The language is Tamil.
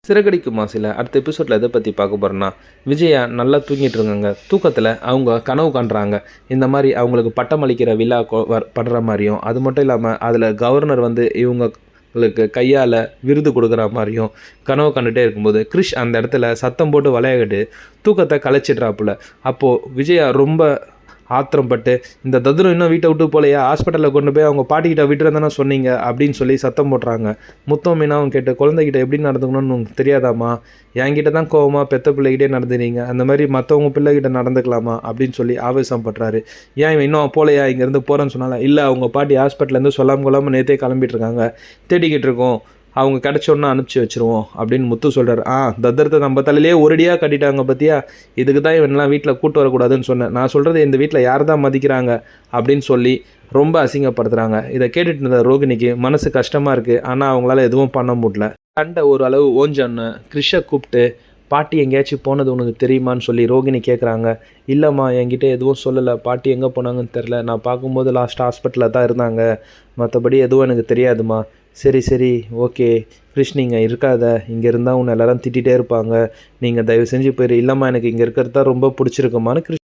சிறகடிக்கு மாசில அடுத்த எபிசோடில் எதை பற்றி பார்க்க போகிறோன்னா, விஜயா நல்லா தூங்கிட்டு இருக்காங்க. தூக்கத்தில் அவங்க கனவு காண்றாங்க. இந்த மாதிரி அவங்களுக்கு பட்டம் அளிக்கிற விழா பண்ணுற மாதிரியும், அது மட்டும் இல்லாமல் அதில் கவர்னர் வந்து இவங்களுக்கு கையால் விருது கொடுக்குற மாதிரியும் கனவு கண்டுகிட்டே இருக்கும்போது, கிறிஷ் அந்த இடத்துல சத்தம் போட்டு விளையாடிட்டு தூக்கத்தை கலைச்சிட்றாப்புல. அப்போது விஜயா ரொம்ப ஆத்திரப்பட்டு, இந்த ததுரம் இன்னும் வீட்டை விட்டு போலையா, ஹாஸ்பிட்டலில் கொண்டு போய் அவங்க பாட்டிக்கிட்ட விட்டுறதானே சொன்னீங்க அப்படின்னு சொல்லி சத்தம் போடுறாங்க. முத்தம் மீனாவும் கேட்டு, குழந்தைகிட்ட எப்படி நடந்துக்கணும்னு உங்களுக்கு தெரியாதாம்மா, என்கிட்ட தான் கோவமாக பெத்த பிள்ளைகிட்டே நடந்துனீங்க, அந்த மாதிரி மற்றவங்க பிள்ளைகிட்ட நடந்துக்கலாமா அப்படின்னு சொல்லி ஆவேசம் படுறாரு. ஏன் இவன் இன்னும் போலையா, இங்கேருந்து போகிறேன்னு சொன்னால, இல்லை அவங்க பாட்டி ஹாஸ்பிட்டலேருந்து சொல்லாமல் கொள்ளாமல் நேற்றே கிளம்பிட்டு இருக்காங்க, தேடிக்கிட்டு இருக்கோம், அவங்க கிடச்சோன்னா அனுப்பிச்சி வச்சுருவோம் அப்படின்னு முத்து சொல்கிறார். தத்திரத்தை நம்ம தலையிலே ஒரடியாக கட்டிட்டாங்க பார்த்தியா, இதுக்கு தான் இவனெலாம் வீட்டில் கூட்டு வரக்கூடாதுன்னு சொன்னேன், நான் சொல்கிறது இந்த வீட்டில் யார் தான் மதிக்கிறாங்க அப்படின்னு சொல்லி ரொம்ப அசிங்கப்படுத்துகிறாங்க. இதை கேட்டுட்டு இருந்த ரோகிணிக்கு மனசு கஷ்டமாக இருக்குது. ஆனால் அவங்களால எதுவும் பண்ண முடியல. சண்டை ஒரு அளவு ஓஞ்சோன்னு கிறிஷை கூப்பிட்டு, பாட்டி எங்கேயாச்சும் போனது உனக்கு தெரியுமான்னு சொல்லி ரோகிணி கேட்குறாங்க. இல்லைம்மா, என்கிட்ட எதுவும் சொல்லலை, பாட்டி எங்கே போனாங்கன்னு தெரில, நான் பார்க்கும்போது லாஸ்ட் ஹாஸ்பிட்டலில் தான் இருந்தாங்க, மற்றபடி எதுவும் எனக்கு தெரியாதுமா. சரி ஓகே கிருஷ், நீங்கள் இருக்காத, இங்கே இருந்தால் உன்னை எல்லோரும் திட்டிகிட்டே இருப்பாங்க, நீங்கள் தயவு செஞ்சு போயிரு. இல்லைம்மா, எனக்கு இங்கே இருக்கிறது தான் ரொம்ப பிடிச்சிருக்குமான்னு கிருஷ்